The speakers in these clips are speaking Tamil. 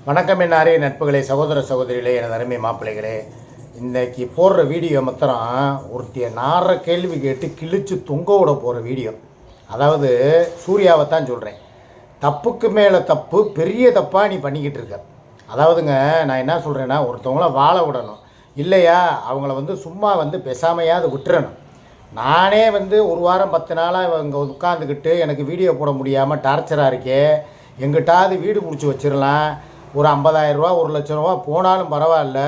வணக்கம் என்னாரே நட்புகளே, சகோதர சகோதரிகளே, எனது அருமை மாப்பிள்ளைகளே. இன்றைக்கி போடுற வீடியோ மாத்திரம் ஒருத்திய நார கேள்வி கேட்டு கிழிச்சு தொங்க விட போகிற வீடியோ. அதாவது சூர்யாவை தான் சொல்கிறேன். தப்புக்கு மேலே தப்பு, பெரிய தப்பாக நீ பண்ணிக்கிட்டு இருக்க. அதாவதுங்க, நான் என்ன சொல்கிறேன்னா, ஒருத்தவங்கள வாழ விடணும் இல்லையா, அவங்கள சும்மா பேசாமையாவது விட்டுறணும். நானே ஒரு வாரம் 10 நாளாக இங்கே உட்காந்துக்கிட்டு எனக்கு வீடியோ போட முடியாமல் டார்ச்சராக இருக்கே, எங்கிட்டாவது வீடு பிடிச்சி வச்சிடலாம், ஒரு 50,000 ரூபா 1,00,000 ரூபா போனாலும் பரவாயில்ல,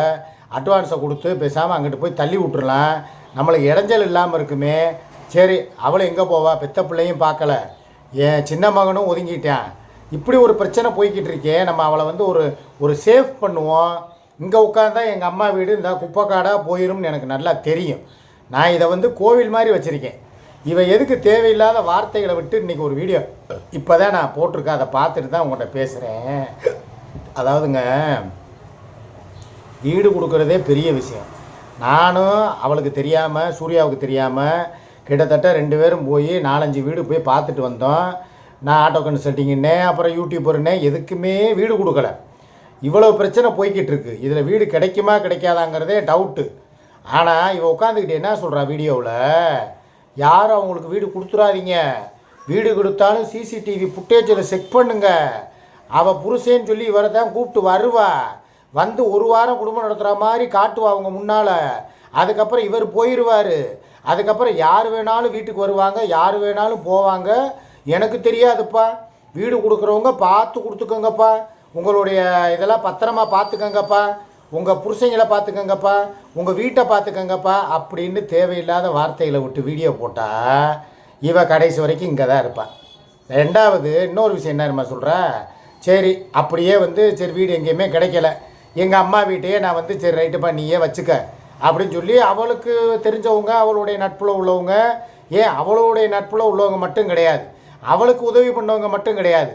அட்வான்ஸை கொடுத்து பேசாமல் அங்கிட்டு போய் தள்ளி விட்டுறலாம், நம்மளுக்கு இடைஞ்சல் இல்லாமல் இருக்குமே. சரி, அவளை எங்கே போவா, பெத்த பிள்ளையும் பார்க்கல, என் சின்ன மகனும் ஒதுங்கிட்டான், இப்படி ஒரு பிரச்சனை போய்கிட்டு இருக்கே, நம்ம அவளை ஒரு சேஃப் பண்ணுவோம். இங்கே உட்காந்தா எங்கள் அம்மா வீடு இந்த குப்பைக்காடாக போயிரும்னு எனக்கு நல்லா தெரியும். நான் இதை கோவில் மாதிரி வச்சுருக்கேன். இவன் எதுக்கு தேவையில்லாத வார்த்தைகளை விட்டு இன்றைக்கி ஒரு வீடியோ இப்போ தான் நான் போட்டிருக்கேன், அதை பார்த்துட்டு தான் உங்கள்கிட்ட பேசுகிறேன். அதாவதுங்க, வீடு கொடுக்குறதே பெரிய விஷயம். நானும் அவளுக்கு தெரியாமல், சூர்யாவுக்கு தெரியாமல் கிட்டத்தட்ட 2 பேரும் போய் 4-5 வீடு போய் பார்த்துட்டு வந்தோம். நான் ஆட்டோ கன்சல்ட்டிங்கன்னே, அப்புறம் யூடியூபர்னே, எதுக்குமே வீடு கொடுக்கல. இவ்வளோ பிரச்சனை போய்கிட்டு இருக்கு. இதில் வீடு கிடைக்குமா கிடைக்காதாங்கிறதே டவுட்டு. ஆனால் இவன் உட்காந்துக்கிட்டு என்ன சொல்கிறா வீடியோவில், யாரும் அவங்களுக்கு வீடு கொடுத்துடாதீங்க, வீடு கொடுத்தாலும் சிசிடிவி ஃபுட்டேஜில் செக் பண்ணுங்க, அவள் புருஷன்னு சொல்லி இவரை தான் கூப்பிட்டு வருவா, 1 வாரம் குடும்பம் நடத்துகிற மாதிரி காட்டுவா அவங்க முன்னால், அதுக்கப்புறம் இவர் போயிடுவார், அதுக்கப்புறம் யார் வேணாலும் வீட்டுக்கு வருவாங்க, யார் வேணாலும் போவாங்க, எனக்கு தெரியாதுப்பா, வீடு கொடுக்குறவங்க பார்த்து கொடுத்துக்கோங்கப்பா, உங்களுடைய இதெல்லாம் பத்திரமா பார்த்துக்கங்கப்பா, உங்கள் புருஷங்களை பார்த்துக்கங்கப்பா, உங்கள் வீட்டை பார்த்துக்கங்கப்பா அப்படின்னு தேவையில்லாத வார்த்தைகளை விட்டு வீடியோ போட்டால் இவ கடைசி வரைக்கும் இங்கே தான் இருப்பாள். ரெண்டாவது இன்னொரு விஷயம் என்னமா சொல்கிறா, சரி அப்படியே சரி வீடு எங்கேயுமே கிடைக்கல, எங்கள் அம்மா வீட்டையே நான் சரி ரைட்டுப்பா நீயே வச்சுக்க அப்படின்னு சொல்லி அவளுக்கு தெரிஞ்சவங்க, அவளுடைய நட்பில் உள்ளவங்க, ஏன் அவளுடைய நட்பில் உள்ளவங்க மட்டும் கிடையாது, அவளுக்கு உதவி பண்ணவங்க மட்டும் கிடையாது,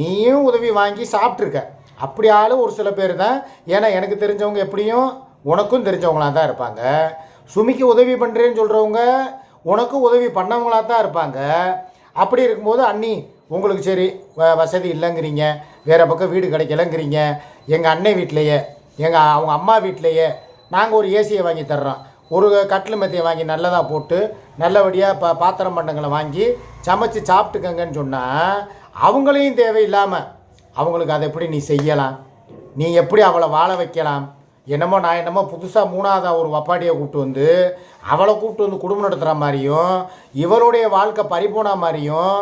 நீயும் உதவி வாங்கி சாப்பிட்ருக்க. அப்படி ஆள் ஒரு சில பேர் தான். ஏன்னா எனக்கு தெரிஞ்சவங்க எப்படியும் உனக்கும் தெரிஞ்சவங்களாக தான் இருப்பாங்க. சுமிக்கு உதவி பண்ணுறேன்னு சொல்கிறவங்க உனக்கும் உதவி பண்ணவங்களாக தான் இருப்பாங்க. அப்படி இருக்கும்போது அண்ணி உங்களுக்கு சரி வசதி இல்லைங்கிறீங்க, வேறு பக்கம் வீடு கிடைக்கலங்கிறீங்க, எங்கள் அண்ணன் வீட்டிலையே அவங்க அம்மா வீட்டிலையே நாங்கள் ஒரு ஏசியை வாங்கி தர்றோம், ஒரு கட்டில் மெத்தையை வாங்கி நல்லதாக போட்டு நல்லபடியாக பாத்திரம் பண்டங்களை வாங்கி சமைச்சு சாப்பிட்டுக்கங்கன்னு சொன்னால் அவங்களையும் தேவையில்லாமல் அவங்களுக்கு அதை எப்படி நீ செய்யலாம், நீ எப்படி அவளை வாழ வைக்கலாம். நான் என்னமோ புதுசாக 3ஆவதாக ஒரு வப்பாடியை கூப்பிட்டு அவளை கூப்பிட்டு குடும்பம் நடத்துகிற மாதிரியும் இவளுடைய வாழ்க்கை பறிபோன மாதிரியும்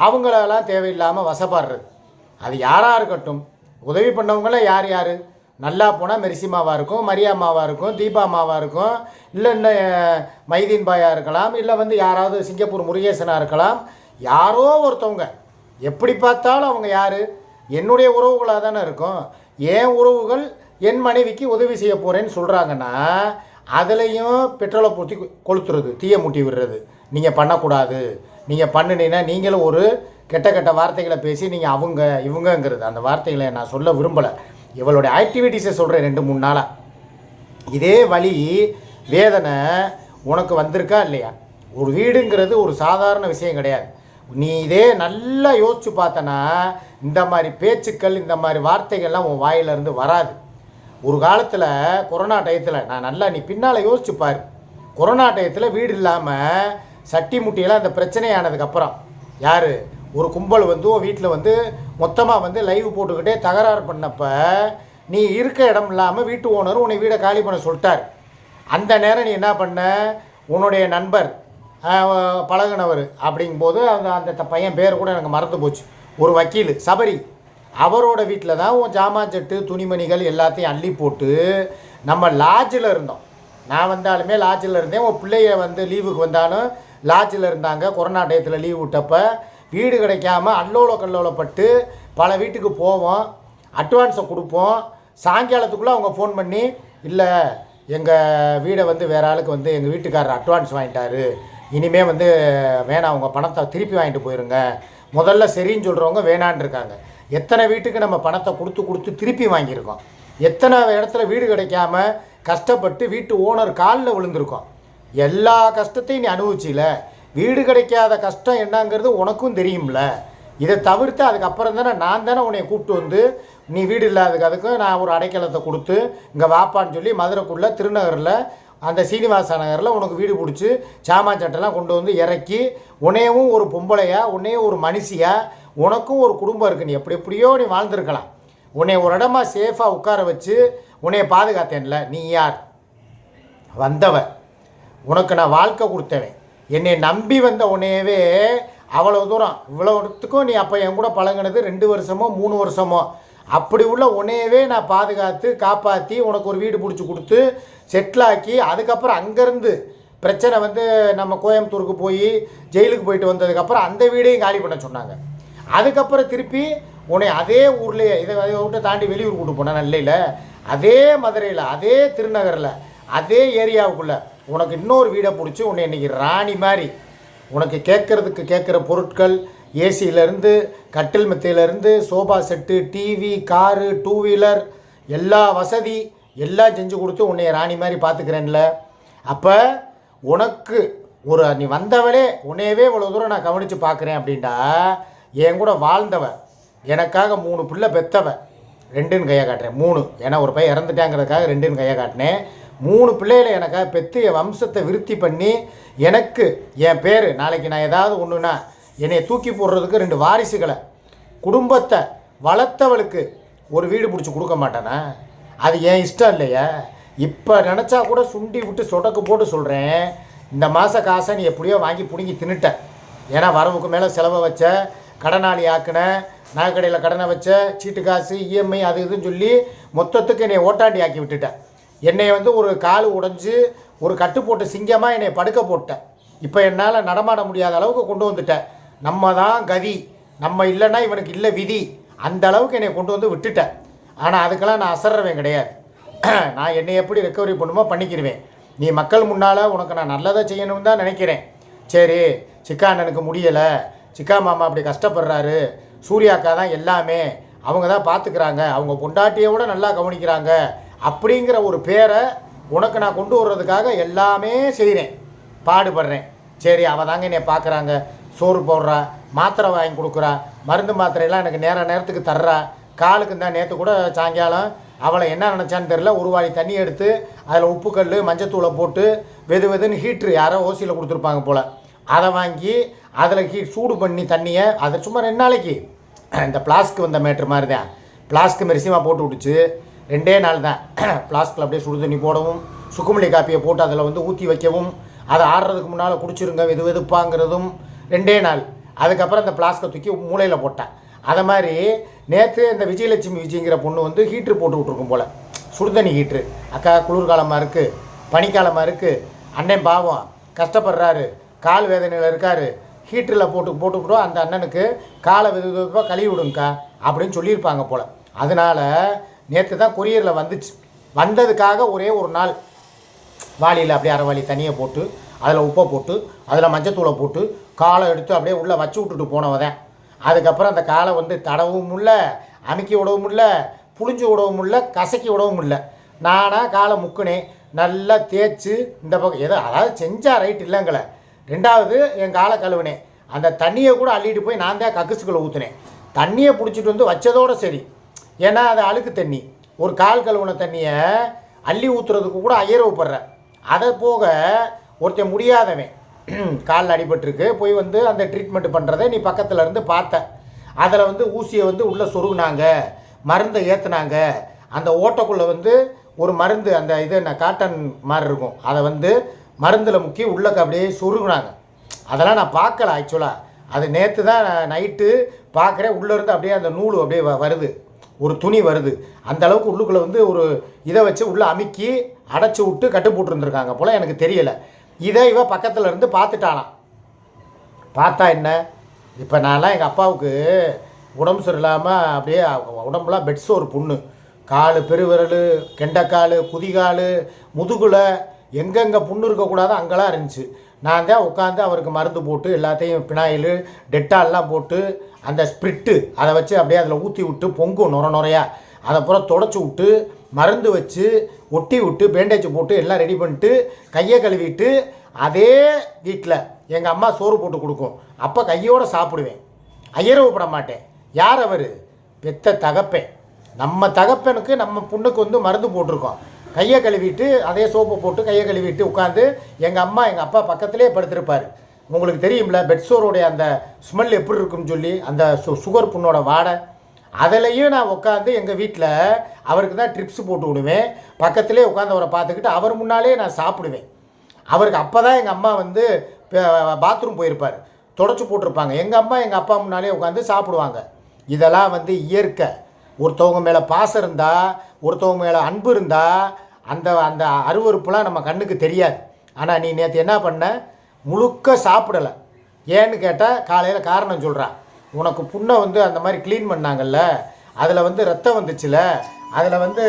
அவங்களெல்லாம் தேவையில்லாமல் வசப்படுறது. அது யாராக இருக்கட்டும், உதவி பண்ணவங்கள யார் யார், நல்லா போனால் மெரிசிமாவாக இருக்கும், மரியா அம்மாவாக இருக்கும், தீபா அம்மாவாக இருக்கும், இல்லை இன்னும் மைதீன் பாயாக இருக்கலாம், இல்லை யாராவது சிங்கப்பூர் முருகேசனாக இருக்கலாம், யாரோ ஒருத்தவங்க. எப்படி பார்த்தாலும் அவங்க யார், என்னுடைய உறவுகளாக தானே இருக்கும். என் உறவுகள் என் மனைவிக்கு உதவி செய்ய போகிறேன்னு சொல்கிறாங்கன்னா அதுலேயும் பெட்ரோலை ஊற்றி கொளுத்துறது, தீயை மூட்டி விடுறது நீங்கள் பண்ணக்கூடாது. நீங்கள் பண்ணினீங்கன்னா நீங்களும் ஒரு கெட்ட வார்த்தைகளை பேசி நீங்கள் அவங்க இவங்கங்கிறது, அந்த வார்த்தைகளை நான் சொல்ல விரும்பலை. இவளுடைய ஆக்டிவிட்டீஸை சொல்கிறேன் 2-3 நாளாக. இதே வழி வேதனை உனக்கு வந்திருக்கா இல்லையா? ஒரு வீடுங்கிறது ஒரு சாதாரண விஷயம் கிடையாது. நீ இதே நல்லா யோசித்து பார்த்தனா இந்த மாதிரி பேச்சுக்கள், இந்த மாதிரி வார்த்தைகள்லாம் உன் வாயிலிருந்து வராது. ஒரு காலத்தில் கொரோனா டயத்தில் நீ பின்னால் யோசிச்சு பாரு, கொரோனா டயத்தில் வீடு இல்லாமல் சட்டி முட்டியெல்லாம் இந்த பிரச்சனையானதுக்கப்புறம் யார் ஒரு கும்பல் உன் வீட்டில் மொத்தமாக லைவ் போட்டுக்கிட்டே தகராறு பண்ணப்ப நீ இருக்க இடம் இல்லாமல் வீட்டு ஓனர் உன்னை வீடை காலி பண்ண சொல்லிட்டார். அந்த நேரம் நீ என்ன பண்ண, உன்னுடைய நண்பர் பழகினவர் அப்படிங்கும்போது அந்த பையன் பேர் கூட எனக்கு மறந்து போச்சு, ஒரு வக்கீல் சபரி, அவரோட வீட்டில் தான் உன் ஜாமான் செட்டு துணிமணிகள் எல்லாத்தையும் அள்ளி போட்டு நம்ம லாட்ஜில் இருந்தோம். நான் வந்தாலுமே லாட்ஜில் இருந்தேன், உன் பிள்ளைய லீவுக்கு வந்தாலும் லாட்ஜில் இருந்தாங்க. கொரோனா டயத்தில் லீவ் விட்டப்ப வீடு கிடைக்காம அல்லோல கல்லோலப்பட்டு பல வீட்டுக்கு போவோம், அட்வான்ஸை கொடுப்போம், சாயங்காலத்துக்குள்ளே அவங்க ஃபோன் பண்ணி இல்லை எங்கள் வீடை வேறு ஆளுக்கு எங்கள் வீட்டுக்காரர் அட்வான்ஸ் வாங்கிட்டாரு, இனிமே வேணாம் உங்கள் பணத்தை திருப்பி வாங்கிட்டு போயிருங்க, முதல்ல சரின்னு சொல்கிறவங்க வேணான்னு இருக்காங்க. எத்தனை வீட்டுக்கு நம்ம பணத்தை கொடுத்து திருப்பி வாங்கியிருக்கோம், எத்தனை இடத்துல வீடு கிடைக்காம கஷ்டப்பட்டு வீட்டு ஓனர் காலில் விழுந்திருக்கோம். எல்லா கஷ்டத்தையும் நீ அனுபவிச்சில, வீடு கிடைக்காத கஷ்டம் என்னங்கிறது உனக்கும் தெரியும்ல. இதை தவிர்த்து அதுக்கப்புறம் தானே நான் தானே உன்னை கூப்பிட்டு வந்து நீ வீடு இல்லாததுக்கு நான் ஒரு அடைக்கலத்தை கொடுத்து இங்கே வாப்பான்னு சொல்லி மதுரைக்குள்ளே திருநகரில் அந்த சீனிவாச நகரில் உனக்கு வீடு பிடிச்சி சாமான் சட்டெல்லாம் கொண்டு வந்து இறக்கி உன்னையவும் ஒரு பொம்பளையா உன்னையும் ஒரு மனுஷியா உனக்கும் ஒரு குடும்பம் இருக்குது, நீ எப்படியோ நீ வாழ்ந்துருக்கலாம். உன்னை ஒரு இடமா சேஃபாக உட்கார வச்சு உன்னைய பாதுகாத்தேன்ல. நீ யார்? வந்தவன், உனக்கு நான் வாழ்க்கை கொடுத்தவன், என்னை நம்பி வந்த உன்னையவே அவ்வளோ தூரம் இவ்வளோத்துக்கும் நீ அப்போ என் கூட பழகினது 2 வருஷமோ 3 வருஷமோ அப்படி உள்ள உன்னையவே நான் பாதுகாத்து காப்பாற்றி உனக்கு ஒரு வீடு பிடிச்சி கொடுத்து செட்டிலாக்கி அதுக்கப்புறம் அங்கேருந்து பிரச்சனை வந்து நம்ம கோயம்புத்தூருக்கு போய் ஜெயிலுக்கு போயிட்டு வந்ததுக்கப்புறம் அந்த வீடையும் காலி பண்ண சொன்னாங்க. அதுக்கப்புறம் திருப்பி உன்னை அதே ஊர்லேயே இதை விட்டு தாண்டி வெளியூர் கூட்டு போனேன். நல்லையில் அதே மதுரையில் அதே திருநகரில் அதே ஏரியாவுக்குள்ளே உனக்கு இன்னொரு வீடை பிடிச்சி உன்னை இன்றைக்கி ராணி மாதிரி உனக்கு கேட்குற பொருட்கள் ஏசியிலேருந்து கட்டில் மெத்தையிலேருந்து sofa set TV car 2 wheeler எல்லா வசதி எல்லாம் செஞ்சு கொடுத்து உன்னைய ராணி மாதிரி பார்த்துக்கிறேன்ல. அப்போ உனக்கு ஒரு நீ வந்தவளே உன்னையவே இவ்வளோ தூரம் நான் கவனித்து பார்க்குறேன் அப்படின்டா என் கூட வாழ்ந்தவ எனக்காக 3 பிள்ளை பெற்றவ 2ன்னு கையை காட்டுறேன் 3 ஏன்னா ஒரு பையன் இறந்துட்டாங்கிறதுக்காக 2ன்னு கையை காட்டினேன். 3 பிள்ளைகளை எனக்காக பெற்று என் வம்சத்தை விருத்தி பண்ணி எனக்கு என் பேர் நாளைக்கு நான் ஏதாவது ஒன்றுனா என்னை தூக்கி போடுறதுக்கு 2 வாரிசுகளை குடும்பத்தை வளர்த்தவளுக்கு ஒரு வீடு பிடிச்சி கொடுக்க மாட்டேனா? அது என் இஷ்டம் இல்லையா? இப்போ நினச்சா கூட சுண்டி விட்டு சொடக்கு போட்டு சொல்கிறேன், இந்த மாத காசை நீ எப்படியோ வாங்கி பிடுங்கி தின்னுட்ட. ஏன்னா வரவுக்கு மேலே செலவை வச்ச, கடனாளி ஆக்கின, நகைக்கடையில் கடனை வச்ச, சீட்டு காசு இஎம்ஐ அது இதுன்னு சொல்லி மொத்தத்துக்கு என்னை ஓட்டாண்டி ஆக்கி விட்டுட்டேன். என்னை வந்து ஒரு கால் உடைஞ்சு ஒரு கட்டு போட்ட சிங்கமாக என்னை படுக்க போட்டேன். இப்போ என்னால் நடமாட முடியாத அளவுக்கு கொண்டு வந்துட்டேன். நம்ம தான் கதி, நம்ம இல்லைன்னா இவனுக்கு இல்லை விதி, அந்த அளவுக்கு என்னை கொண்டு வந்து விட்டுட்டேன். ஆனால் அதுக்கெல்லாம் நான் அசர்றவேன் கிடையாது. நான் என்னை எப்படி ரெக்கவரி பண்ணுமோ பண்ணிக்கிடுவேன். நீ மக்கள் முன்னால் உனக்கு நான் நல்லதை செய்யணும்னு தான் நினைக்கிறேன். சரி, சிக்கா அண்ணனுக்கு முடியலை, சிக்கா மாமா அப்படி கஷ்டப்படுறாரு, சூர்யாக்கா தான் எல்லாமே, அவங்க தான் பார்த்துக்கிறாங்க, அவங்க பொண்டாட்டியை விட நல்லா கவனிக்கிறாங்க அப்படிங்கிற ஒரு பேரை உனக்கு நான் கொண்டு வர்றதுக்காக எல்லாமே செய்கிறேன், பாடுபடுறேன். சரி, அவள் தாங்க என்னை பார்க்குறாங்க, சோறு போடுறா, மாத்திரை வாங்கி கொடுக்குறா, மருந்து மாத்திரையெல்லாம் எனக்கு நேரத்துக்கு தர்றா. காலுக்கு தான் நேற்று கூட சாயங்காலம் அவளை என்ன நினச்சான்னு தெரில, ஒரு வாளி தண்ணி எடுத்து அதில் உப்புக்கல் மஞ்சத்தூளை போட்டு வெதுன்னு ஹீட்ரு யாரோ ஓசியில் கொடுத்துருப்பாங்க போல், அதை வாங்கி அதில் சூடு பண்ணி தண்ணியை அதை சும்மா 2 நாளைக்கு இந்த பிளாஸ்க்கு வந்த மேட்ரு மாதிரி தான் பிளாஸ்க்கு மெரிசியமாக போட்டு விட்டுச்சு. 2 நாள் தான் பிளாஸ்கில் அப்படியே சுடு தண்ணி போடவும், சுக்குமல்லி காப்பியை போட்டு அதில் வந்து ஊற்றி வைக்கவும், அதை ஆடுறதுக்கு முன்னால் குடிச்சிருங்க வெதுப்பாங்கிறதும் 2 நாள். அதுக்கப்புறம் இந்த பிளாஸ்கை தூக்கி மூளையில் போட்டேன். அதை மாதிரி நேற்று இந்த விஜயங்கிற பொண்ணு வந்து ஹீட்ரு போட்டு விட்ருக்கும் போல், சுடுதண்ணி ஹீட்ரு. அக்கா குளிர்காலமாக இருக்குது, பனிக்காலமாக இருக்குது, அண்ணன் பாவம் கஷ்டப்படுறாரு, கால் வேதனையில் இருக்கார், ஹீட்டரில் போட்டுக்கிட்டோம் அந்த அண்ணனுக்கு காலை வெதுப்பாக கழுவி விடுங்கக்கா அப்படின்னு சொல்லியிருப்பாங்க போல். அதனால் நேற்று தான் கொரியரில் வந்துச்சு. வந்ததுக்காக ஒரே ஒரு நாள் வாளியில் அப்படியே அரை வாளி தண்ணியை போட்டு அதில் உப்பை போட்டு அதில் மஞ்சத்தூளை போட்டு காலை எடுத்து அப்படியே உள்ளே வச்சு விட்டுட்டு போனவதேன். அதுக்கப்புறம் அந்த காலை வந்து தடவும் இல்லை, அமுக்கி விடவும் இல்லை, புளிஞ்சு விடவும் இல்லை, கசக்கி விடவும் இல்லை. நானாக காலை முக்குனேன், நல்லா தேய்ச்சி இந்த பக்கம் ஏதோ அதாவது செஞ்சால் ரைட் இல்லைங்களே. 2வது என் காலை கழுவினேன், அந்த தண்ணியை கூட அள்ளிட்டு போய் நான் தான் கக்குசுக்குள்ளே ஊற்றுனேன். தண்ணியை பிடிச்சிட்டு வந்து வச்சதோடு சரி, ஏன்னா அது அழுக்கு தண்ணி, ஒரு கால் கழுவுன தண்ணியை அள்ளி ஊற்றுறதுக்கு கூட ஐயரவுப்படுறேன். அதை போக ஒருத்தன் முடியாதவன் காலில் அடிபட்டிருக்கு போய் வந்து அந்த ட்ரீட்மெண்ட் பண்ணுறதை நீ பக்கத்தில் இருந்து பார்த்த. அதில் வந்து ஊசியை வந்து உள்ளே சொருகுனாங்க, மருந்தை ஏற்றுனாங்க, அந்த ஓட்டைக்குள்ளே வந்து ஒரு மருந்து அந்த இது என்ன காட்டன் மாதிரி இருக்கும், அதை வந்து மருந்தில் முக்கி உள்ளக்க அப்படியே சொருகுனாங்க. அதெல்லாம் நான் பார்க்கல ஆக்சுவலாக, அது நேற்று தான் நைட்டு பார்க்குறேன். உள்ளேருந்து அப்படியே அந்த நூல் அப்படியே வருது, ஒரு துணி வருது, அந்த அளவுக்கு உள்ளுக்குள்ளே வந்து ஒரு இதை வச்சு உள்ளே அமுக்கி அடைச்சி விட்டு கட்டு போட்டுருந்துருக்காங்க போல், எனக்கு தெரியலை. இதை இவ பக்கத்தில் இருந்து பார்த்துட்டாலாம். பார்த்தா என்ன, இப்போ நான்லாம் எங்கள் அப்பாவுக்கு உடம்பு சரியில்லாமல் அப்படியே உடம்புலாம் பெட்ஸோ ஒரு புண்ணு, கால் பெருவிரல் கெண்டைக்கால் குதிகால் முதுகுலை எங்கெங்கே புண்ணு இருக்கக்கூடாதோ அங்கெல்லாம் இருந்துச்சு. நான் தான் உட்காந்து அவருக்கு மருந்து போட்டு எல்லாத்தையும் பினாயில் டெட்டால்லாம் போட்டு அந்த ஸ்ப்ரிட்டு அதை வச்சு அப்படியே அதில் ஊற்றி விட்டு பொங்கும் நுரையா, அதை பூரா தொடச்சி விட்டு மருந்து வச்சு ஒட்டி விட்டு பேண்டேஜ் போட்டு எல்லாம் ரெடி பண்ணிட்டு கையை கழுவிட்டு அதே வீட்டில் எங்கள் அம்மா சோறு போட்டு கொடுக்கும், அப்போ கையோடு சாப்பிடுவேன். ஐயரவுப்பட மாட்டேன். யார் அவர்? பெத்த தகப்பேன். நம்ம தகப்பனுக்கு நம்ம பொண்ணுக்கு வந்து மருந்து போட்டிருக்கோம். கையை கழுவிட்டு அதே சோப்பை போட்டு கையை கழுவிட்டு உட்காந்து எங்கள் அம்மா எங்கள் அப்பா பக்கத்துலேயே படுத்திருப்பார். உங்களுக்கு தெரியும்ல பெட்சோருடைய அந்த ஸ்மெல் எப்படி இருக்குன்னு சொல்லி, அந்த சுகர் புண்ணோட வாடை. அதிலையும் நான் உட்காந்து எங்கள் வீட்டில் அவருக்கு தான் ட்ரிப்ஸ் போட்டு விடுவேன். பக்கத்துலேயே உட்காந்து அவரை பார்த்துக்கிட்டு அவர் முன்னாலே நான் சாப்பிடுவேன். அவருக்கு அப்போ தான் எங்கள் அம்மா வந்து பாத்ரூம் போயிருப்பார், தொடச்சி போட்டிருப்பாங்க. எங்கள் அம்மா எங்கள் அப்பா முன்னாலே உட்காந்து சாப்பிடுவாங்க. இதெல்லாம் வந்து இயற்கை. ஒருத்தவங்க மேலே பாசம் இருந்தால், ஒருத்தவங்க மேலே அன்பு இருந்தால் அந்த அந்த அருவறுப்புலாம் நம்ம கண்ணுக்கு தெரியாது. ஆனால் நீ நேற்று என்ன பண்ண? முழுக்க சாப்பிடலை. ஏன்னு கேட்டால் காலையில் காரணம் சொல்கிறான். உனக்கு புண்ணை வந்து அந்த மாதிரி க்ளீன் பண்ணாங்கல்ல, அதில் வந்து ரத்தம் வந்துச்சுல, அதில் வந்து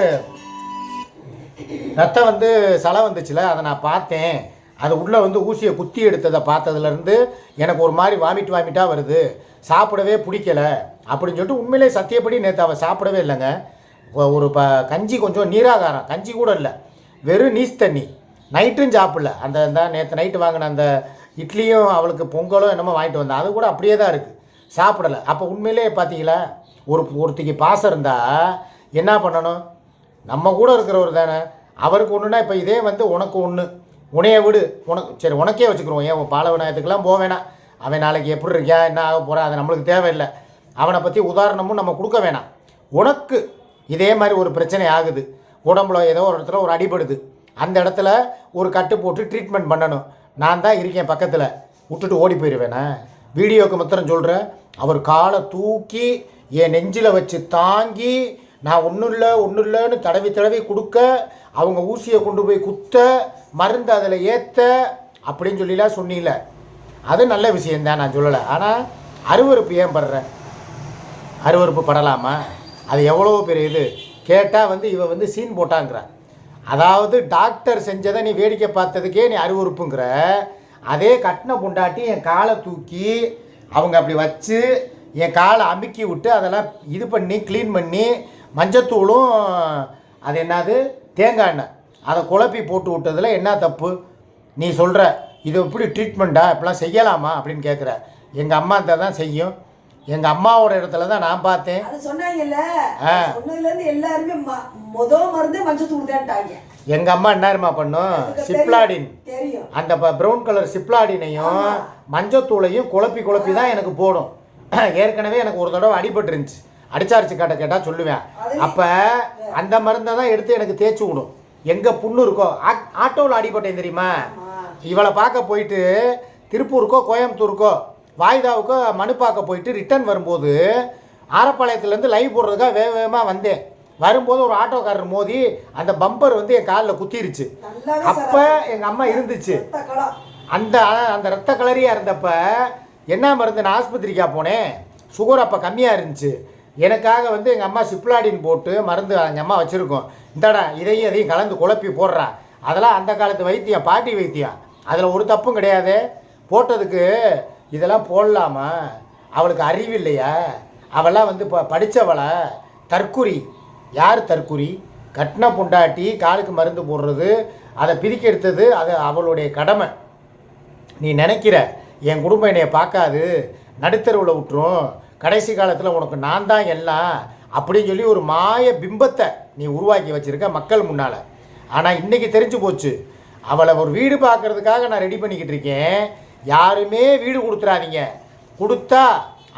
ரத்தம் வந்து சலை வந்துச்சுல, அதை நான் பார்த்தேன். அது உள்ளே வந்து ஊசியை குத்தி எடுத்ததை பார்த்ததுலேருந்து எனக்கு ஒரு மாதிரி வாமிட்டாக வருது, சாப்பிடவே பிடிக்கலை அப்படின்னு சொல்லிட்டு உண்மையிலே சத்தியப்படி நேற்று அவள் சாப்பிடவே இல்லைங்க. ஒரு கஞ்சி, கொஞ்சம் நீராகாரம் கஞ்சி கூட இல்லை, வெறும் நீஸ் தண்ணி. நைட்டும் சாப்பிடல. அந்த நேற்று நைட்டு வாங்கின அந்த இட்லியும் அவளுக்கு பொங்கலும் என்னமோ வாங்கிட்டு வந்தேன், அது கூட அப்படியே தான் இருக்குது, சாப்பிடலை. அப்போ உண்மையிலே பார்த்தீங்களா, ஒருத்திக்கு பாசம் இருந்தால் என்ன பண்ணணும்? நம்ம கூட இருக்கிறவர் தானே. அவருக்கு ஒன்றுனா இப்போ இதே வந்து உனக்கு ஒன்று, உனைய விடு, உனக்கு சரி உனக்கே வச்சுக்கிறோம். ஏன் பால விநாயகத்துக்கெல்லாம் போக வேணாம். அவன் நாளைக்கு எப்படி இருக்கியா, என்ன ஆக போகிறான், அது நம்மளுக்கு தேவையில்லை. அவனை பற்றி உதாரணமும் நம்ம கொடுக்க வேணாம். உனக்கு இதே மாதிரி ஒரு பிரச்சனை ஆகுது, உடம்புல ஏதோ ஒரு இடத்துல ஒரு அடிபடுது, அந்த இடத்துல ஒரு கட்டு போட்டு ட்ரீட்மெண்ட் பண்ணணும். நான் தான் இருக்கேன் பக்கத்தில், விட்டுட்டு ஓடி போயிடுவேண்ணே. வீடியோக்கு மாத்திரம் சொல்கிறேன். அவர் காலை தூக்கி என் நெஞ்சில் வச்சு தாங்கி, நான் ஒன்றும் இல்லைன்னு தடவி கொடுக்க, அவங்க ஊசியை கொண்டு போய் குத்த, மருந்து அதில் ஏற்ற அப்படின்னு சொல்லிலாம் சொன்னீங்கள, அது நல்ல விஷயந்தான், நான் சொல்லலை. ஆனால் அருவறுப்பு ஏன் படுற? அருவறுப்பு படலாமா? அது எவ்வளோ பெரிய இது கேட்டால் வந்து இவ வந்து சீன் போட்டாங்கிற. அதாவது டாக்டர் செஞ்சதை நீ வேடிக்கை பார்த்ததுக்கே நீ அருவறுப்புங்கிற. அதே கட்டின பொண்டாட்டி என் காலை தூக்கி அவங்க அப்படி வச்சு என் காலை அமுக்கி விட்டு அதெல்லாம் இது பண்ணி க்ளீன் பண்ணி மஞ்சத்தூளும் அது என்னது தேங்காய் எண்ணெய் அதை குழப்பி போட்டு விட்டதில் என்ன தப்பு? நீ சொல்கிற இது எப்படி ட்ரீட்மெண்ட்டா, இப்படிலாம் செய்யலாமா அப்படின்னு கேட்குற. எங்கள் அம்மா தான் செய்யும். எங்கள் அம்மாவோட இடத்துல தான் நான் பார்த்தேன். அது சொன்னாங்கல்ல, சொன்னதுலேருந்து எல்லாருமே மருந்து மஞ்சத்தூள் தான்ட்டாங்க. எங்கள் அம்மா என்னருமா பண்ணும்? சிப்லாடின், அந்த ப்ரௌன் கலர் சிப்லாடினையும் மஞ்சத்தூளையும் குழப்பி தான் எனக்கு போடும். ஏற்கனவே எனக்கு ஒரு தடவை அடிபட்டு இருந்துச்சு, அடிச்சாரிச்சு காட்ட கேட்டால் சொல்லுவேன். அப்போ அந்த மருந்தை தான் எடுத்து எனக்கு தேய்ச்சி விடும். எங்கே புண்ணு இருக்கோ. ஆட்டோவில் அடிபட்டேன் தெரியுமா? இவளை பார்க்க போயிட்டு திருப்பூருக்கோ கோயம்புத்தூருக்கோ வாய்தாவுக்கோ மனு பார்க்க போயிட்டு ரிட்டர்ன் வரும்போது ஆரப்பாளையத்துலேருந்து லைவ் போடுறதுக்காக வேகமாக வந்தேன். வரும்போது ஒரு ஆட்டோக்காரர் மோதி அந்த பம்பர் வந்து என் காலில் குத்திருச்சு. அப்போ எங்கள் அம்மா இருந்துச்சு. அந்த அந்த ரத்த கலரியாக இருந்தப்ப என்ன மருந்து, நான் ஆஸ்பத்திரிக்காக போனேன். சுகர் அப்போ கம்மியாக இருந்துச்சு. எனக்காக வந்து எங்கள் அம்மா சிப்லாடின் போட்டு மருந்து எங்கள் அம்மா வச்சுருக்கோம். இந்தாடா இதையும் அதையும் கலந்து குழப்பி போடுறா. அதெல்லாம் அந்த காலத்து வைத்தியம், பாட்டி வைத்தியம். அதில் ஒரு தப்பும் கிடையாது. போட்டதுக்கு இதெல்லாம் போடலாமா? அவளுக்கு அறிவு இல்லையா? அவெல்லாம் வந்து இப்போ படித்தவளை தற்குறி. யார் தற்குறி? கட்டின பொண்டாட்டி காலுக்கு மருந்து போடுறது, அதை பிரிக்க எடுத்தது அது அவளுடைய கடமை. நீ நினைக்கிற என் குடும்பம் என்னைய பார்க்காது, நடுத்தருவில் விட்டுரும், கடைசி காலத்தில் உனக்கு நான் தான் எல்லாம் அப்படின்னு சொல்லி ஒரு மாய பிம்பத்தை நீ உருவாக்கி வச்சுருக்க மக்கள் முன்னால். ஆனால் இன்றைக்கி தெரிஞ்சு போச்சு. அவளை ஒரு வீடு பார்க்குறதுக்காக நான் ரெடி பண்ணிக்கிட்டு இருக்கேன். யாருமே வீடு கொடுத்துறாதீங்க. கொடுத்தா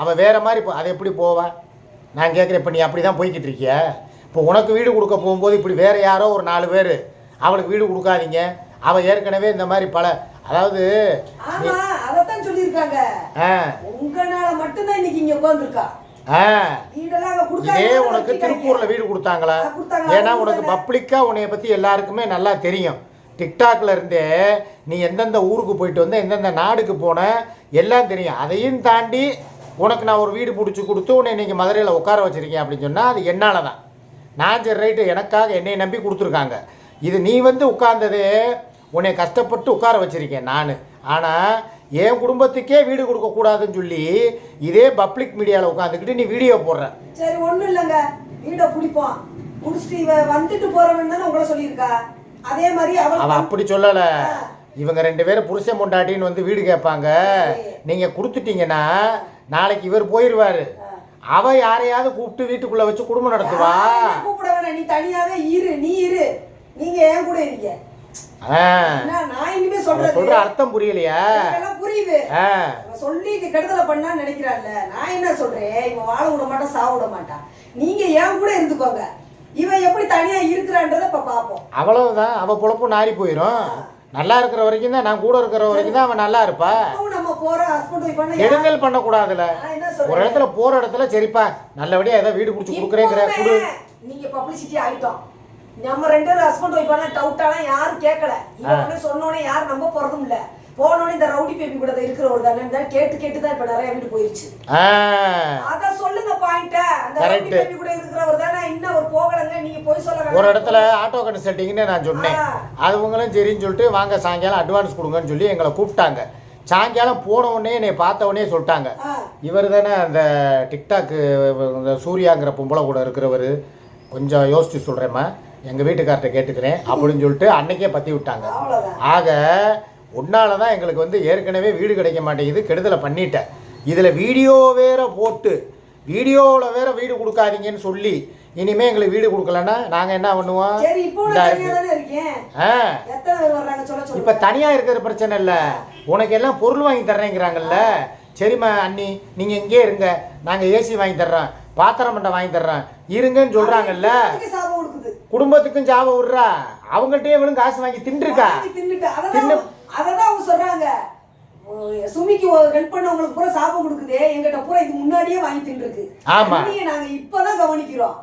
அவள் வேறு மாதிரி அதை எப்படி போவா? நான் கேட்குறேன், இப்போ நீ அப்படி தான் போய்கிட்டு இருக்கிய. இப்போ உனக்கு வீடு கொடுக்க போகும்போது இப்படி வேறு யாரோ ஒரு 4 பேர் அவளுக்கு வீடு கொடுக்காதீங்க. அவள் ஏற்கனவே இந்த மாதிரி அதாவது அதைத்தான் சொல்லியிருக்காங்க. உங்களால மட்டும்தான் இன்னைக்கு இங்கே உட்காந்துருக்கா. இதே உனக்கு திருப்பூரில் வீடு கொடுத்தாங்களா? ஏன்னா உனக்கு பப்ளிக்காக உன்னைய பற்றி எல்லாருக்குமே நல்லா தெரியும். டிக்டாக்ல இருந்தே நீ எந்தெந்த ஊருக்கு போயிட்டு வந்த, எந்தெந்த நாடுக்கு போன எல்லாம் தெரியும். அதையும் தாண்டி உனக்கு நான் ஒரு வீடு பிடிச்சி கொடுத்து உன்னை இன்றைக்கி மதுரையில் உட்கார வச்சுருக்கேன் அப்படின்னு சொன்னால் அது என்னால் தான். நான் சரி ரைட்டு, எனக்காக என்னை நம்பி கொடுத்துருக்காங்க. இது நீ வந்து உட்கார்ந்ததே உன்னை கஷ்டப்பட்டு உட்கார வச்சுருக்கேன் நான். ஆனால் என் குடும்பத்துக்கே வீடு கொடுக்கக்கூடாதுன்னு சொல்லி இதே பப்ளிக் மீடியாவில் உட்காந்துக்கிட்டு நீ வீடியோ போடுற. சரி ஒன்றும் இல்லைங்க, வீடை பிடிப்போம் முடிச்சுட்டு வந்துட்டு போகிறவன்னு தானே உங்களை சொல்லியிருக்கா. அதே மாதிரி அவள் அப்படி சொல்லலை. இவங்க 2 பேரும் புருஷன் பொண்டாட்டின்னு வந்து வீடு கேட்பாங்க. நீங்கள் கொடுத்துட்டீங்கன்னா நாளைக்கு இவர் போயிடுவார், அவ யாரையாவது கூப்பிட்டு வீட்டுக்குள்ளே வச்சு குடும்பம் நடத்துவா. கூப்பிட வேணாம், நீ தனியாவே இரு, நீ இரு, நீங்க ஏன் கூட இருங்க. நான் இனிமே சொல்ற அர்த்தம் புரியலையா? புரியுது, சொல்லி கெடுதலை பண்ணா நினைக்கிறான்ல. நான் என்ன சொல்றேன், இவன் வாழ விட மாட்டான், சாவ விட மாட்டான், நீங்க ஏன் கூட இருந்துக்கோங்க. இவன் எப்படி தனியா இருக்கிறான்றத இப்ப பாப்போம். அவ்வளவுதான், அவ பொழப்பு நாரி போயிடும். நல்லா இருக்கிற வரைக்கும் தான், நான் கூட இருக்கிற வரைக்கும் தான் அவன் நல்லா இருப்பா. நம்ம போற ஹஸ்பண்ட் ஒய்ஃப் பண்ண கெடுதல் பண்ண கூடாதுல. ஒரு இடத்துல போற இடத்துல சரிப்பா நல்லபடியா ஏதோ வீடு புடிச்சு குடுக்குறேங்கிற குடு. நீங்க பப்ளிசிட்டி ஆயிட்டோம். நம்ம ரெண்டு பேரும் ஹஸ்பண்ட் ஒய்ஃப் பண்ண டவுட்டானா யாரும் கேட்கல. இவனே சொன்னோனே யாரும் நம்ப போறதும் இல்ல. போனோனே இந்த ரவுடி பேபி கூட இருக்கிற ஒரு தானே கேட்டு கேட்டு தான் இப்ப நிறைய வீடு போயிருச்சு. அத சொல்லுங்க பாயிண்ட். அந்த ரவுடி பேபி கூட இருக்கிறவர் தானே இன்னும் ஒரு போகலங்க. நீங்க போய் சொல்ல ஒரு இடத்துல ஆட்டோ கன்சல்டிங்னு நான் சொன்னேன். அதுவங்களும் சரின்னு சொல்லிட்டு வாங்க சாயங்காலம் அட்வான்ஸ் கொடுங்கன்னு சொல்லி எங்களை கூப்பிட்டாங்க. சாயங்காலம் போன உடனே என்னை பார்த்த உடனே சொல்லிட்டாங்க, இவர் தானே அந்த டிக்டாக்கு இந்த சூர்யாங்கிற பொம்பளை கூட இருக்கிறவர், கொஞ்சம் யோசிச்சு சொல்கிறேம்மா, எங்கள் வீட்டுக்கார்ட்ட கேட்டுக்கிறேன் அப்படின்னு சொல்லிட்டு அன்னைக்கே பற்றி விட்டாங்க. ஆக உன்னால தான் எங்களுக்கு வந்து ஏற்கனவே வீடு கிடைக்க மாட்டேங்குது, கெடுதலை பண்ணிட்டேன். இதில் வீடியோ வேற போட்டு வீடியோவில் வேற வீடு கொடுக்காதீங்கன்னு சொல்லி இனிமே எங்களுக்கு வீடு கொடுக்கலன்னா நாங்கள் என்ன பண்ணுவோம்? இப்போ தனியாக இருக்கிற பிரச்சனை இல்லை, உனக்கு எல்லாம் பொருள் வாங்கி தர்றேங்கிறாங்கல்ல. சரிம்மா அண்ணி, நீங்கள் இங்கே இருங்க, நாங்கள் ஏசி வாங்கி தர்றோம், பாத்திரம் மண்டை வாங்கி தர்றோம் இருங்கன்னு சொல்கிறாங்கல்ல. குடும்பத்துக்கும் ஜாப விடுறா, அவங்கள்ட்டே இவனும் காசு வாங்கி தின்றுக்கா. அததான் அவங்க சொல்றாங்க, சுமிக்கு ஹெல்ப் பண்ணவங்களுக்கு பூரா சாபம் கொடுக்குதே, எங்கிட்ட பூரா இது முன்னாடியே வாங்கி தின்றுருக்கு. ஆமா, நாங்க இப்பதான் கவனிக்கிறோம்.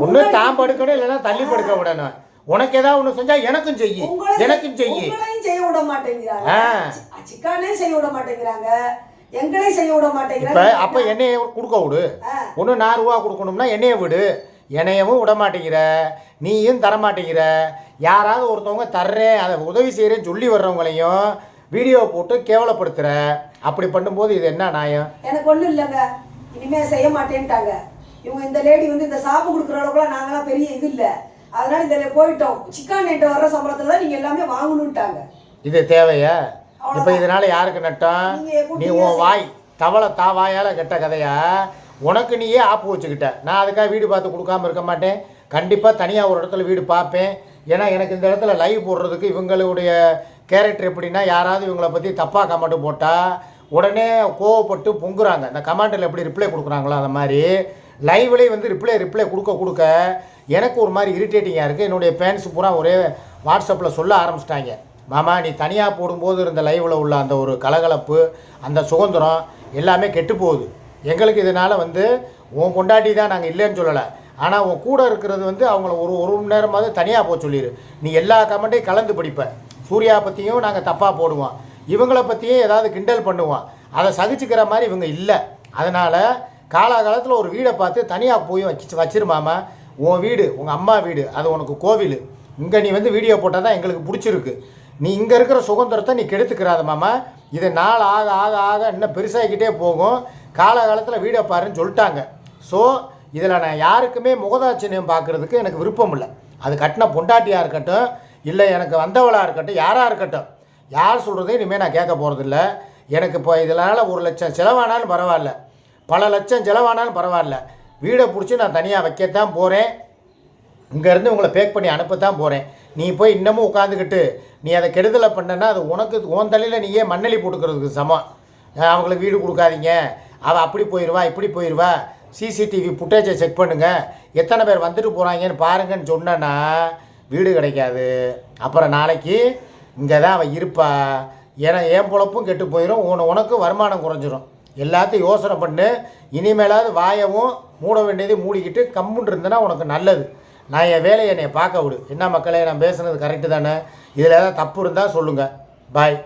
ஒண்ணு தான் படுக்கணும், இல்லைன்னா தள்ளி படுக்க விடணும். உனக்கு ஏதாவது ஒண்ணு செஞ்சா எனக்கும் செய்யி, எனக்கும் செய்யி. செய்ய விட மாட்டேங்கிறாங்க, சிக்கானே செய்ய விட மாட்டேங்கிறாங்க, எங்களையும் செய்ய விட மாட்டேங்கிறாங்க. அப்ப என்னைய கொடுக்க விடு. ஒண்ணு 4 ரூபா கொடுக்கணும்னா என்னைய விடு. என்னையவும் விட மாட்டேங்கிற, நீயும் தர மாட்டேங்கிற. யாராவது ஒருத்தவங்க தர்றேன், அதை உதவி செய்கிறேன்னு சொல்லி வர்றவங்களையும் வீடியோ போட்டு கேவலப்படுத்துகிற. அப்படி பண்ணும்போது இது என்ன நியாயம்? எனக்கு ஒன்றும் இல்லைங்க, இனிமேல் செய்ய மாட்டேன்ட்டாங்க இவங்க. இந்த லேடி வந்து இந்த சாப்பு கொடுக்குற அளவுக்குலாம் நாங்களாம் பெரிய இது இல்லை, அதனால இதில் போயிட்டோம். சிக்கன் நெட்டு வர்ற சம்பளத்தில் தான் நீங்கள் எல்லாமே வாங்கணுன்ட்டாங்க. இது தேவையா? இப்போ இதனால யாருக்கு நட்டம்? நீ உன் வாய் தவளை வாயால் கெட்ட கதையா? உனக்கு நீயே ஆப்பு வச்சுக்கிட்ட. நான் அதுக்காக வீடு பார்த்து கொடுக்காம இருக்க மாட்டேன். கண்டிப்பாக தனியாக ஒரு இடத்துல வீடு பார்ப்பேன். ஏன்னா எனக்கு இந்த இடத்துல லைவ் போடுறதுக்கு இவங்களுடைய கேரக்டர் எப்படின்னா, யாராவது இவங்களை பற்றி தப்பாக கமெண்ட் போட்டால் உடனே கோவப்பட்டு பொங்குறாங்க. இந்த கமெண்டில் எப்படி ரிப்ளை கொடுக்குறாங்களோ அந்த மாதிரி லைவ்லேயே வந்து ரிப்ளை கொடுக்க எனக்கு ஒரு மாதிரி இரிட்டேட்டிங்காக இருக்குது. என்னுடைய ஃபேன்ஸ் பூரா ஒரே வாட்ஸ்அப்பில் சொல்ல ஆரம்பிச்சிட்டாங்க, மாமா நீ தனியாக போடும்போது இருந்த லைவில் உள்ள அந்த ஒரு கலகலப்பு, அந்த சுதந்திரம் எல்லாமே கெட்டு போகுது. எங்களுக்கு இதனால் வந்து உன் பொண்டாட்டி தான், நாங்கள் இல்லைன்னு சொல்லலை, ஆனால் உன் கூட இருக்கிறது வந்து அவங்கள ஒரு மணி நேரமாவது தனியாக போக சொல்லிடு. நீ எல்லா கமெண்ட்டையும் கலந்து படிப்ப. சூர்யா பற்றியும் நாங்கள் தப்பாக போடுவோம், இவங்களை பற்றியும் ஏதாவது கிண்டல் பண்ணுவோம். அதை சகிச்சுக்கிற மாதிரி இவங்க இல்லை. அதனால் காலாகாலத்தில் ஒரு வீடை பார்த்து தனியாக போய் வச்சிருமாமா. உன் வீடு உங்கள் அம்மா வீடு, அது உனக்கு கோவில். இங்கே நீ வந்து வீடியோ போட்டால் தான் எங்களுக்கு பிடிச்சிருக்கு. நீ இங்கே இருக்கிற சுதந்திரத்தை நீ கெடுத்துக்கிறாத மாமா. இது நாள் ஆக ஆக ஆக இன்னும் பெருசாகிக்கிட்டே போகும். காலகாலத்தில் வீடை பாருன்னு சொல்லிட்டாங்க. ஸோ இதில் நான் யாருக்குமே முகதாட்சியம் பார்க்குறதுக்கு எனக்கு விருப்பம் இல்லை. அது கட்டின பொண்டாட்டியாக இருக்கட்டும், இல்லை எனக்கு வந்தவளாக இருக்கட்டும், யாராக இருக்கட்டும், யார் சொல்கிறதையும் இனிமேல் நான் கேட்க போகிறதில்ல. எனக்கு இப்போ இதனால் 1 லட்சம் செலவானாலும் பரவாயில்ல, பல லட்சம் செலவானாலும் பரவாயில்ல, வீடை பிடிச்சி நான் தனியாக வைக்கத்தான் போகிறேன். இங்கேருந்து உங்களை பேக் பண்ணி அனுப்பத்தான் போகிறேன். நீ போய் இன்னமும் உட்காந்துக்கிட்டு நீ அதை கெடுதலை பண்ணனா அது உனக்கு உன் தலையில் நீயே மண்ணலி போட்டுக்கிறதுக்கு சமம். அவங்களுக்கு வீடு கொடுக்காதீங்க, அவள் அப்படி போயிடுவா இப்படி போயிடுவா, சிசிடிவி ஃபுட்டேஜை செக் பண்ணுங்கள், எத்தனை பேர் வந்துட்டு போகிறாங்கன்னு பாருங்கன்னு சொன்னேன்னா வீடு கிடைக்காது. அப்புறம் நாளைக்கு இங்கே தான் அவள் இருப்பா. ஏன்னா என் பொழப்பும் கெட்டு போயிடும், உனக்கு வருமானம் குறைஞ்சிரும். எல்லாத்தையும் யோசனை பண்ணு. இனிமேலாவது வாயவும் மூட வேண்டியதை மூடிக்கிட்டு கம்முன்னு இருந்தேன்னா உனக்கு நல்லது. நான் என் வேலையை என்னை பார்க்க விடு. என்ன மக்களே, நான் பேசுனது கரெக்டு தானே? இதில் ஏதாவது தப்பு இருந்தால் சொல்லுங்கள். பாய்.